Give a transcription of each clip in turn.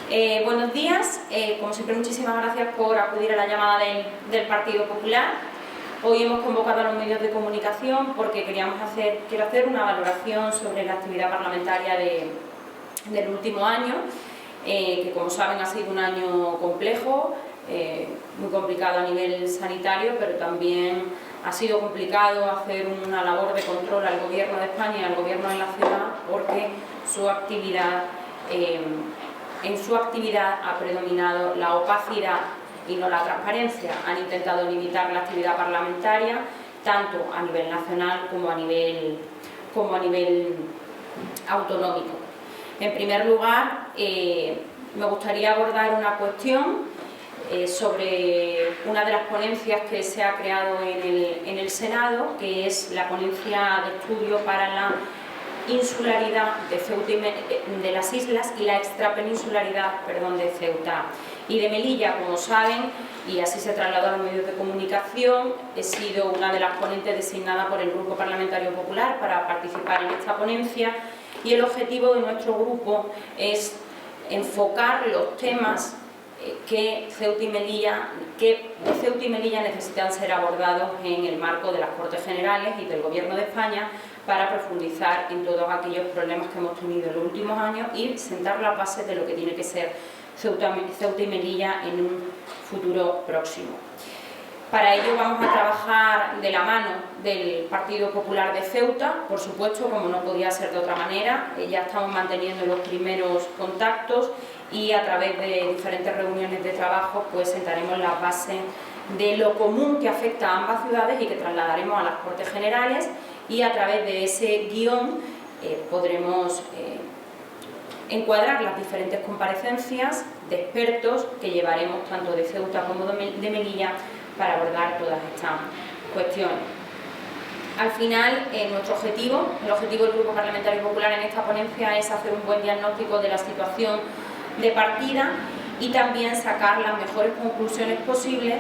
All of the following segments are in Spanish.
Buenos días, como siempre muchísimas gracias por acudir a la llamada del Partido Popular. Hoy hemos convocado a los medios de comunicación porque quiero hacer una valoración sobre la actividad parlamentaria del último año, que como saben ha sido un año complejo, muy complicado a nivel sanitario, pero también ha sido complicado hacer una labor de control al Gobierno de España y al Gobierno de la ciudad, porque en su actividad ha predominado la opacidad y no la transparencia. Han intentado limitar la actividad parlamentaria tanto a nivel nacional como a nivel autonómico. En primer lugar, me gustaría abordar una cuestión sobre una de las ponencias que se ha creado en el Senado, que es la ponencia de estudio para la insularidad de Ceuta de las islas y la extrapeninsularidad, de Ceuta y de Melilla. Como saben, y así se trasladó a los medios de comunicación, he sido una de las ponentes designada por el Grupo Parlamentario Popular para participar en esta ponencia, y el objetivo de nuestro grupo es enfocar los temas que de Ceuta y Melilla necesitan ser abordados en el marco de las Cortes Generales y del Gobierno de España, para profundizar en todos aquellos problemas que hemos tenido en los últimos años y sentar las bases de lo que tiene que ser Ceuta y Melilla en un futuro próximo. Para ello vamos a trabajar de la mano del Partido Popular de Ceuta, por supuesto, como no podía ser de otra manera. Ya estamos manteniendo los primeros contactos y a través de diferentes reuniones de trabajo pues sentaremos las bases de lo común que afecta a ambas ciudades y que trasladaremos a las Cortes Generales, y a través de ese guión podremos encuadrar las diferentes comparecencias de expertos que llevaremos tanto de Ceuta como de Melilla para abordar todas estas cuestiones. Al final, nuestro objetivo, el objetivo del Grupo Parlamentario Popular en esta ponencia, es hacer un buen diagnóstico de la situación de partida y también sacar las mejores conclusiones posibles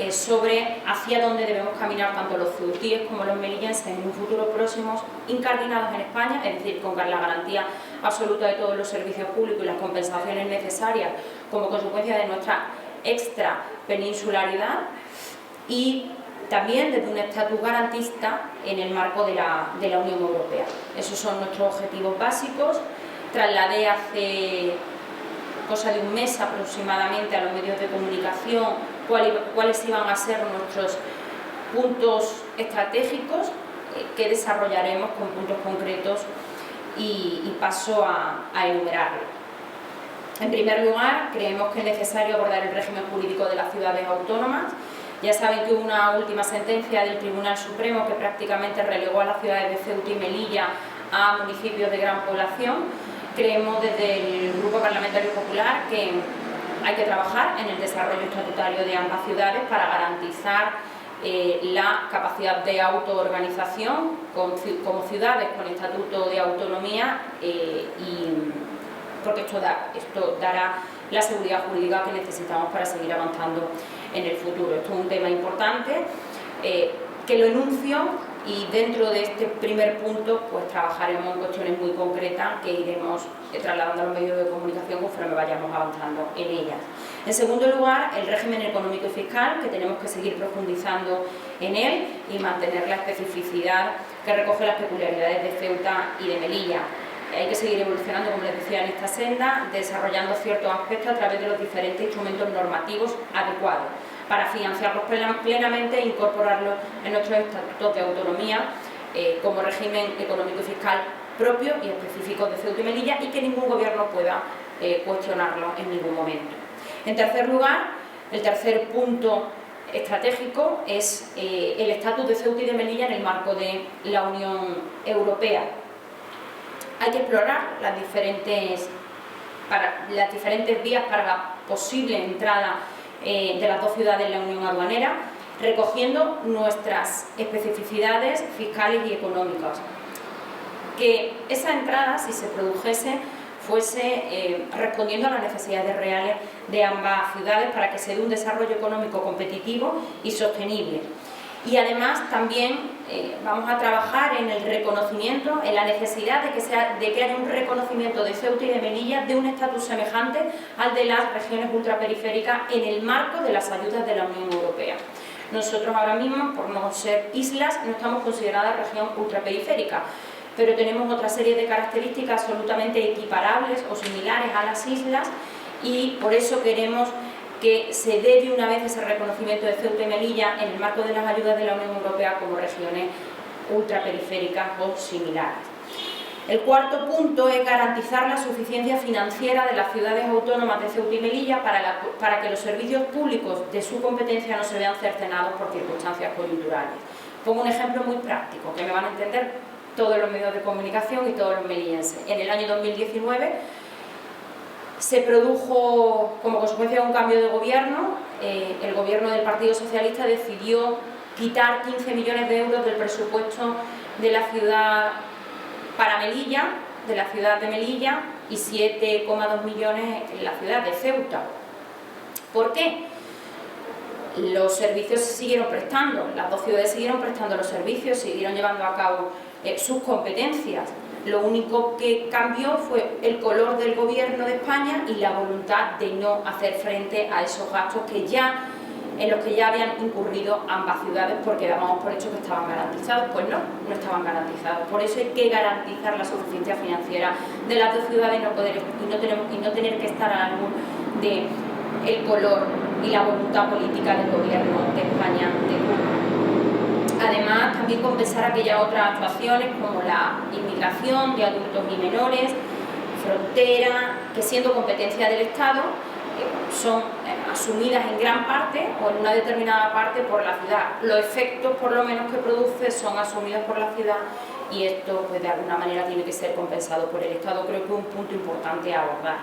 sobre hacia dónde debemos caminar tanto los ceutíes como los melillenses en un futuro próximo, incardinados en España, es decir, con la garantía absoluta de todos los servicios públicos y las compensaciones necesarias como consecuencia de nuestra extrapeninsularidad, y también desde un estatus garantista en el marco de la Unión Europea. Esos son nuestros objetivos básicos. Trasladé hace cosa de un mes aproximadamente a los medios de comunicación cuáles iban a ser nuestros puntos estratégicos que desarrollaremos con puntos concretos, y paso a enumerarlos. En primer lugar, creemos que es necesario abordar el régimen jurídico de las ciudades autónomas. Ya saben que hubo una última sentencia del Tribunal Supremo que prácticamente relegó a las ciudades de Ceuta y Melilla a municipios de gran población. Creemos desde el Grupo Parlamentario Popular que hay que trabajar en el desarrollo estatutario de ambas ciudades para garantizar la capacidad de autoorganización como ciudades con estatuto de autonomía, porque esto dará la seguridad jurídica que necesitamos para seguir avanzando en el futuro. Esto es un tema importante que lo enuncio, y dentro de este primer punto pues trabajaremos en cuestiones muy concretas que iremos trasladando a los medios de comunicación conforme vayamos avanzando en ellas. En segundo lugar, el régimen económico y fiscal, que tenemos que seguir profundizando en él y mantener la especificidad que recoge las peculiaridades de Ceuta y de Melilla. Hay que seguir evolucionando, como les decía, en esta senda, desarrollando ciertos aspectos a través de los diferentes instrumentos normativos adecuados, para financiarlos plenamente e incorporarlos en nuestros estatutos de autonomía como régimen económico y fiscal propio y específico de Ceuta y Melilla, y que ningún gobierno pueda cuestionarlo en ningún momento. En tercer lugar, el tercer punto estratégico es el estatus de Ceuta y de Melilla en el marco de la Unión Europea. Hay que explorar las diferentes vías para la posible entrada de las dos ciudades en la Unión Aduanera, recogiendo nuestras especificidades fiscales y económicas. Que esa entrada, si se produjese, fuese respondiendo a las necesidades reales de ambas ciudades para que se dé un desarrollo económico competitivo y sostenible. Y además también vamos a trabajar en el reconocimiento, en la necesidad de que haya un reconocimiento de Ceuta y de Melilla de un estatus semejante al de las regiones ultraperiféricas en el marco de las ayudas de la Unión Europea. Nosotros ahora mismo, por no ser islas, no estamos consideradas región ultraperiférica, pero tenemos otra serie de características absolutamente equiparables o similares a las islas, y por eso queremos que se dé de una vez ese reconocimiento de Ceuta y Melilla en el marco de las ayudas de la Unión Europea como regiones ultraperiféricas o similares. El cuarto punto es garantizar la suficiencia financiera de las ciudades autónomas de Ceuta y Melilla para que los servicios públicos de su competencia no se vean cercenados por circunstancias coyunturales. Pongo un ejemplo muy práctico, que me van a entender todos los medios de comunicación y todos los melillenses. En el año 2019 se produjo, como consecuencia de un cambio de gobierno, el gobierno del Partido Socialista decidió quitar 15 millones de euros del presupuesto de la ciudad para Melilla, de la ciudad de Melilla, y 7,2 millones en la ciudad de Ceuta. ¿Por qué? Los servicios se siguieron prestando, las dos ciudades siguieron prestando los servicios, siguieron llevando a cabo sus competencias. Lo único que cambió fue el color del gobierno de España y la voluntad de no hacer frente a esos gastos en los que ya habían incurrido ambas ciudades, porque dábamos por hecho que estaban garantizados. Pues no, no estaban garantizados. Por eso hay que garantizar la suficiencia financiera de las dos ciudades y no tener que estar a algún de el color y la voluntad política del gobierno de España de turno. Además, también compensar aquellas otras actuaciones como la inmigración de adultos y menores, frontera, que siendo competencia del Estado son asumidas en gran parte o en una determinada parte por la ciudad. Los efectos, por lo menos, que produce son asumidos por la ciudad, y esto, pues, de alguna manera tiene que ser compensado por el Estado. Creo que es un punto importante a abordar.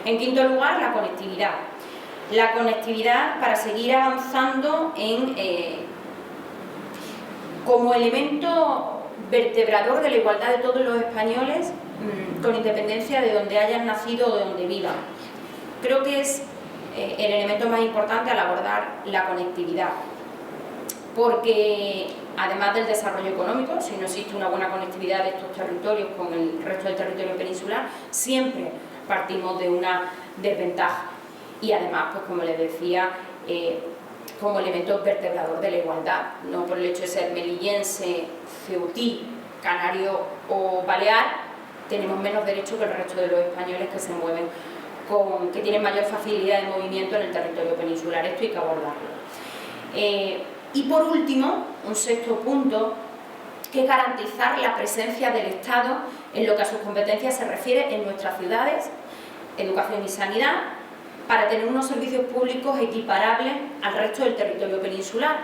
En quinto lugar, la conectividad. La conectividad para seguir avanzando como elemento vertebrador de la igualdad de todos los españoles, con independencia de donde hayan nacido o de donde vivan. Creo que es el elemento más importante al abordar la conectividad, porque además del desarrollo económico, si no existe una buena conectividad de estos territorios con el resto del territorio peninsular, siempre partimos de una desventaja. Y además, pues, como les decía, como elemento vertebrador de la igualdad, no por el hecho de ser melillense, ceutí, canario o balear, tenemos menos derechos que el resto de los españoles que se mueven, que tienen mayor facilidad de movimiento en el territorio peninsular. Esto hay que abordarlo. Y por último, un sexto punto, que es garantizar la presencia del Estado en lo que a sus competencias se refiere en nuestras ciudades, educación y sanidad, para tener unos servicios públicos equiparables al resto del territorio peninsular,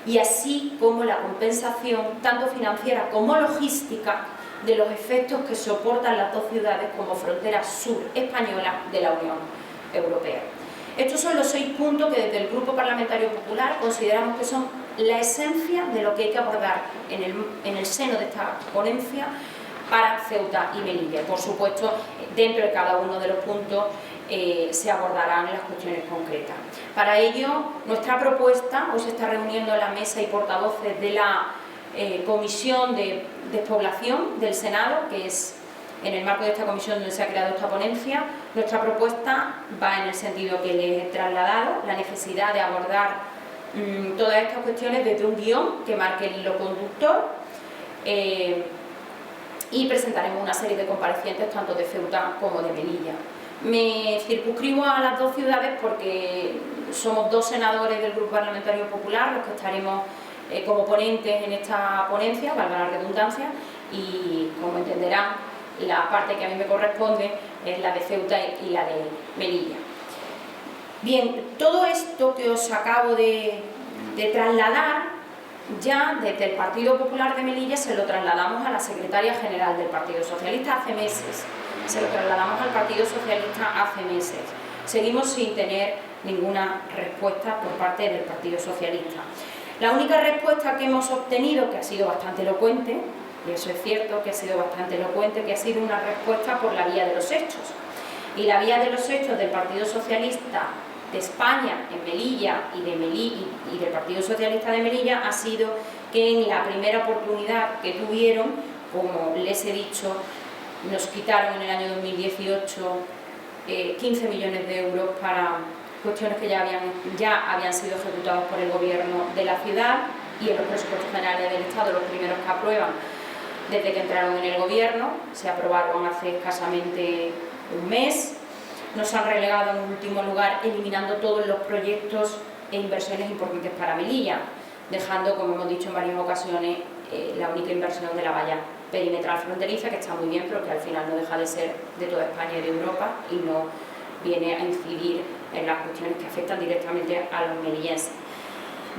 y así como la compensación, tanto financiera como logística, de los efectos que soportan las dos ciudades como frontera sur española de la Unión Europea. Estos son los 6 puntos que desde el Grupo Parlamentario Popular consideramos que son la esencia de lo que hay que abordar en el seno de esta ponencia para Ceuta y Melilla. Por supuesto, dentro de cada uno de los puntos se abordarán las cuestiones concretas. Para ello, nuestra propuesta, hoy se está reuniendo la mesa y portavoces de la Comisión de Despoblación del Senado, que es en el marco de esta comisión donde se ha creado esta ponencia. Nuestra propuesta va en el sentido que les he trasladado, la necesidad de abordar todas estas cuestiones desde un guión que marque el hilo conductor, y presentaremos una serie de comparecientes tanto de Ceuta como de Melilla. Me circunscribo a las dos ciudades porque somos 2 senadores del Grupo Parlamentario Popular los que estaremos como ponentes en esta ponencia, valga la redundancia, y como entenderán, la parte que a mí me corresponde es la de Ceuta y la de Melilla. Bien, todo esto que os acabo de trasladar, ya desde el Partido Popular de Melilla se lo trasladamos a la Secretaria General del Partido Socialista hace meses, se lo trasladamos al Partido Socialista hace meses. Seguimos sin tener ninguna respuesta por parte del Partido Socialista. La única respuesta que hemos obtenido, que ha sido bastante elocuente, y eso es cierto que ha sido bastante elocuente, que ha sido una respuesta por la vía de los hechos. Y la vía de los hechos del Partido Socialista de España en Melilla y del Partido Socialista de Melilla ha sido que en la primera oportunidad que tuvieron, como les he dicho, nos quitaron en el año 2018 15 millones de euros para cuestiones que ya habían sido ejecutadas por el gobierno de la ciudad, y en los presupuestos generales del Estado, los primeros que aprueban desde que entraron en el gobierno, se aprobaron hace escasamente un mes. Nos han relegado en último lugar eliminando todos los proyectos e inversiones importantes para Melilla, dejando, como hemos dicho en varias ocasiones, la única inversión de la valla perimetral fronteriza, que está muy bien, pero que al final no deja de ser de toda España y de Europa y no viene a incidir en las cuestiones que afectan directamente a los melillenses.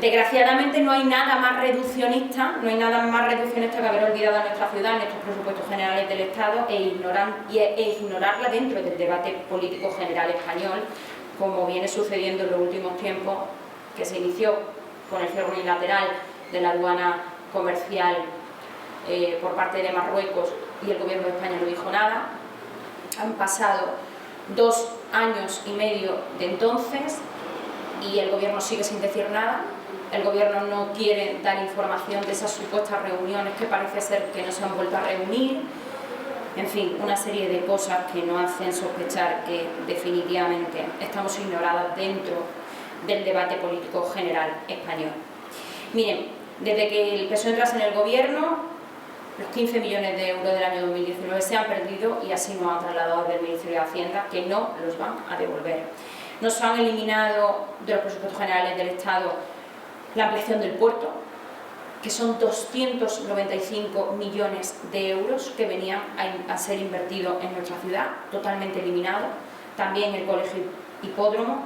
Desgraciadamente no hay nada más reduccionista, que haber olvidado a nuestra ciudad en estos presupuestos generales del Estado e ignorarla dentro del debate político general español, como viene sucediendo en los últimos tiempos, que se inició con el cierre unilateral de la aduana comercial por parte de Marruecos, y el gobierno de España no dijo nada. Han pasado 2 años y medio de entonces y el gobierno sigue sin decir nada. El gobierno no quiere dar información de esas supuestas reuniones que parece ser que no se han vuelto a reunir. En fin, una serie de cosas que nos hacen sospechar que definitivamente estamos ignoradas dentro del debate político general español. Miren, desde que el PSOE entrase en el gobierno, los 15 millones de euros del año 2019 se han perdido, y así nos han trasladado desde el Ministerio de Hacienda que no los van a devolver. Nos han eliminado de los presupuestos generales del Estado la ampliación del puerto, que son 295 millones de euros que venían a ser invertidos en nuestra ciudad, totalmente eliminado. También el colegio hipódromo,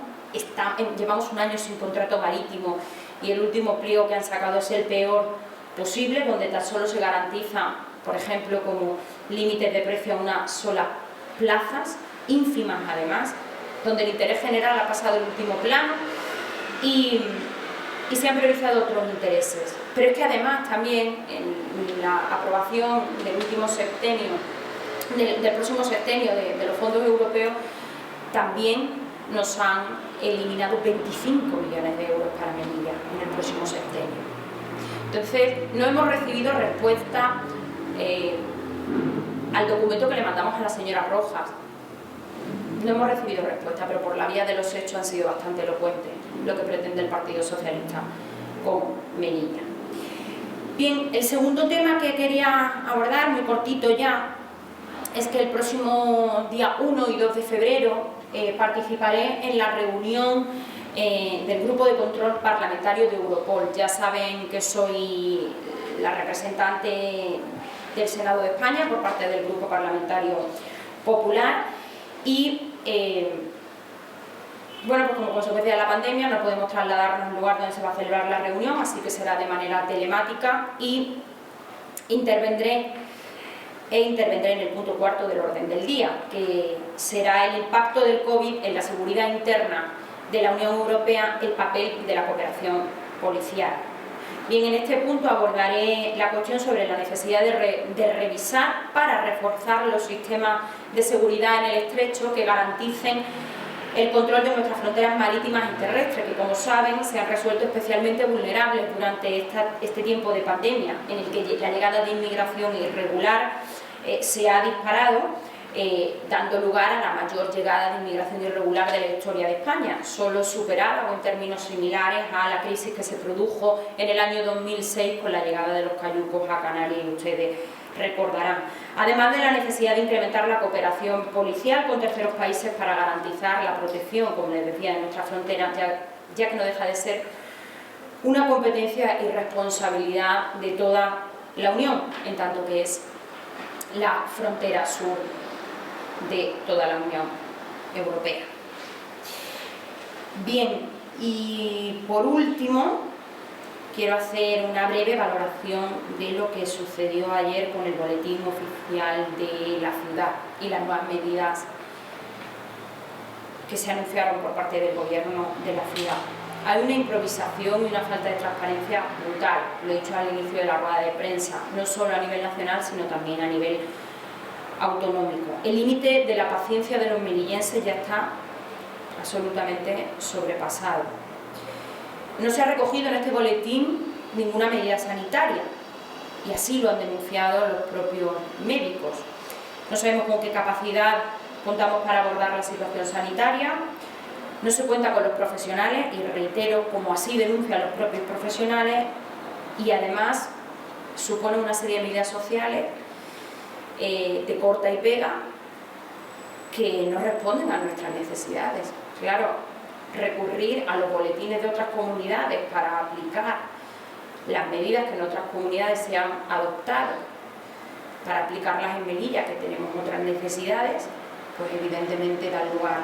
llevamos un año sin contrato marítimo y el último pliego que han sacado es el peor posible, donde tan solo se garantiza, por ejemplo, como límites de precio a una sola plazas, ínfimas además, donde el interés general ha pasado el último plano y se han priorizado otros intereses. Pero es que además también en la aprobación del próximo septenio de los fondos europeos también nos han eliminado 25 millones de euros para Melilla en el próximo septenio. Entonces, no hemos recibido respuesta al documento que le mandamos a la señora Rojas. No hemos recibido respuesta, pero por la vía de los hechos han sido bastante elocuentes lo que pretende el Partido Socialista con Melilla. Bien, el segundo tema que quería abordar, muy cortito ya, es que el próximo día 1 y 2 de febrero participaré en la reunión del Grupo de Control Parlamentario de Europol. Ya saben que soy la representante del Senado de España por parte del Grupo Parlamentario Popular y bueno, pues como consecuencia de la pandemia no podemos trasladarnos al lugar donde se va a celebrar la reunión, así que será de manera telemática y intervendré en el punto 4 del orden del día, que será el impacto del COVID en la seguridad interna de la Unión Europea, el papel de la cooperación policial. Bien, en este punto abordaré la cuestión sobre la necesidad de revisar para reforzar los sistemas de seguridad en el estrecho que garanticen el control de nuestras fronteras marítimas y terrestres, que como saben se han resuelto especialmente vulnerables durante este tiempo de pandemia, en el que la llegada de inmigración irregular se ha disparado, dando lugar a la mayor llegada de inmigración irregular de la historia de España, solo superada o en términos similares a la crisis que se produjo en el año 2006 con la llegada de los cayucos a Canarias, y ustedes recordarán. Además de la necesidad de incrementar la cooperación policial con terceros países para garantizar la protección, como les decía, de nuestras fronteras, ya que no deja de ser una competencia y responsabilidad de toda la Unión, en tanto que es la frontera sur de toda la Unión Europea. Bien, y por último quiero hacer una breve valoración de lo que sucedió ayer con el boletín oficial de la ciudad y las nuevas medidas que se anunciaron por parte del gobierno de la ciudad. Hay una improvisación y una falta de transparencia brutal, lo he dicho al inicio de la rueda de prensa, no solo a nivel nacional, sino también a nivel autonómico. El límite de la paciencia de los melillenses ya está absolutamente sobrepasado. No se ha recogido en este boletín ninguna medida sanitaria, y así lo han denunciado los propios médicos. No sabemos con qué capacidad contamos para abordar la situación sanitaria, no se cuenta con los profesionales, y reitero, como así denuncian los propios profesionales, y además supone una serie de medidas sociales de corta y pega que no responden a nuestras necesidades. Claro, recurrir a los boletines de otras comunidades para aplicar las medidas que en otras comunidades se han adoptado, para aplicarlas en Melilla, que tenemos otras necesidades, pues evidentemente da lugar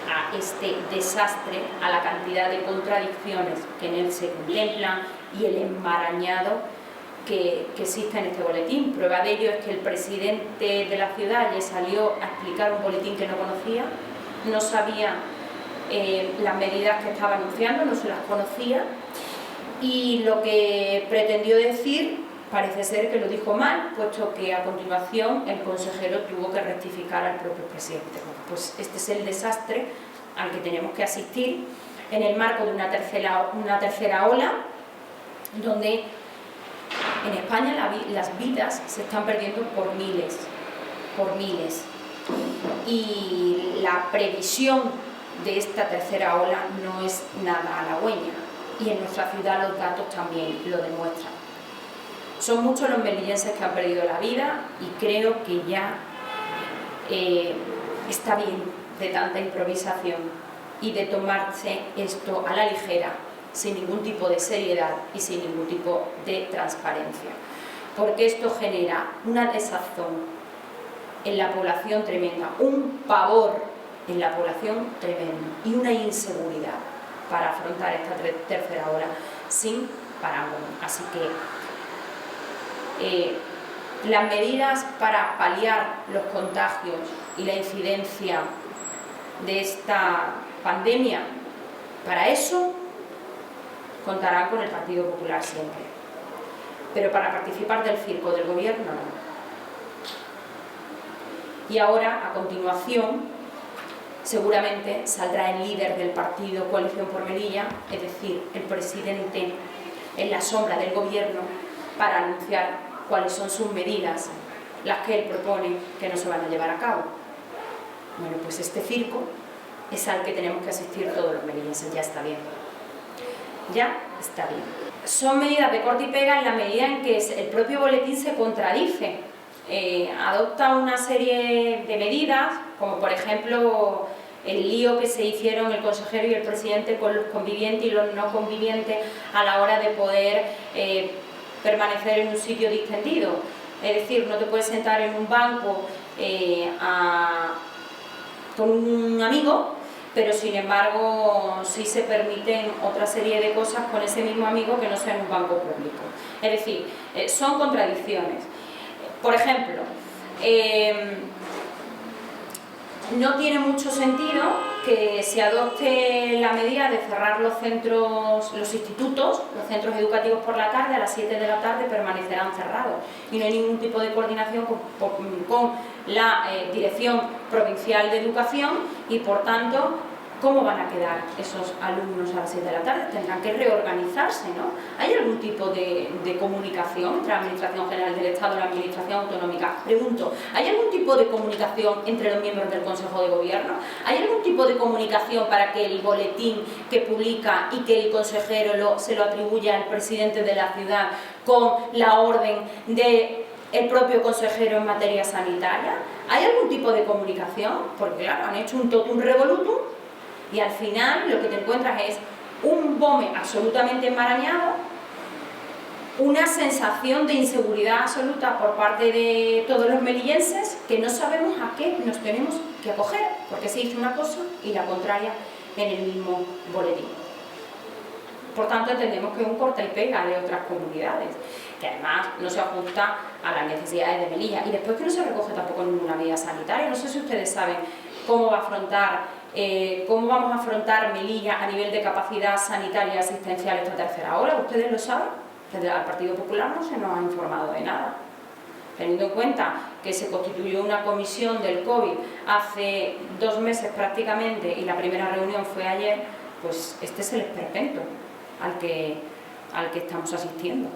a este desastre, a la cantidad de contradicciones que en él se contemplan y el enmarañado que existe en este boletín. Prueba de ello es que el presidente de la ciudad le salió a explicar un boletín que no conocía, no sabía las medidas que estaba anunciando, no se las conocía, y lo que pretendió decir parece ser que lo dijo mal, puesto que a continuación el consejero tuvo que rectificar al propio presidente. Bueno, pues este es el desastre al que tenemos que asistir en el marco de una tercera ola, donde en España las vidas se están perdiendo por miles, y la previsión de esta tercera ola no es nada halagüeña, y en nuestra ciudad los datos también lo demuestran. Son muchos los melillenses que han perdido la vida, y creo que ya está bien de tanta improvisación y de tomarse esto a la ligera, sin ningún tipo de seriedad y sin ningún tipo de transparencia, porque esto genera una desazón en la población tremenda, un pavor en la población tremendo y una inseguridad para afrontar esta tercera ola sin parangón. Así que las medidas para paliar los contagios y la incidencia de esta pandemia, para eso contarán con el Partido Popular siempre, pero para participar del circo del gobierno no. Y ahora, a continuación, seguramente saldrá el líder del partido Coalición por Melilla, es decir, el presidente en la sombra del gobierno, para anunciar cuáles son sus medidas, las que él propone que no se van a llevar a cabo. Bueno, pues este circo es al que tenemos que asistir todos los melillenses, ya está bien. Ya está bien. Son medidas de corte y pega en la medida en que el propio boletín se contradice. Adopta una serie de medidas, como por ejemplo el lío que se hicieron el consejero y el presidente con los convivientes y los no convivientes a la hora de poder permanecer en un sitio distendido. Es decir, no te puedes sentar en un banco con un amigo, pero sin embargo sí se permiten otra serie de cosas con ese mismo amigo que no sea en un banco público. Es decir, son contradicciones. Por ejemplo, no tiene mucho sentido que se adopte la medida de cerrar los centros, los institutos, los centros educativos por la tarde, a las 7 de la tarde permanecerán cerrados, y no hay ningún tipo de coordinación con la Dirección Provincial de Educación, y por tanto, ¿cómo van a quedar esos alumnos a las 7 de la tarde? Tendrán que reorganizarse, ¿no? ¿Hay algún tipo de comunicación entre la Administración General del Estado y la Administración Autonómica? Pregunto, ¿hay algún tipo de comunicación entre los miembros del Consejo de Gobierno? ¿Hay algún tipo de comunicación para que el boletín que publica y que el consejero se lo atribuya al presidente de la ciudad con la orden del propio consejero en materia sanitaria? ¿Hay algún tipo de comunicación? Porque claro, han hecho un totum revolutum, y al final lo que te encuentras es un BOME absolutamente enmarañado, una sensación de inseguridad absoluta por parte de todos los melillenses, que no sabemos a qué nos tenemos que acoger, porque se dice una cosa y la contraria en el mismo boletín. Por tanto, entendemos que es un corta y pega de otras comunidades, que además no se ajusta a las necesidades de Melilla, y después que no se recoge tampoco ninguna medida sanitaria. No sé si ustedes saben cómo vamos a afrontar Melilla a nivel de capacidad sanitaria y asistencial esta tercera ola. ¿Ustedes lo saben? Desde el Partido Popular no se nos ha informado de nada. Teniendo en cuenta que se constituyó una comisión del COVID hace 2 meses prácticamente y la primera reunión fue ayer, pues este es el esperpento al que estamos asistiendo.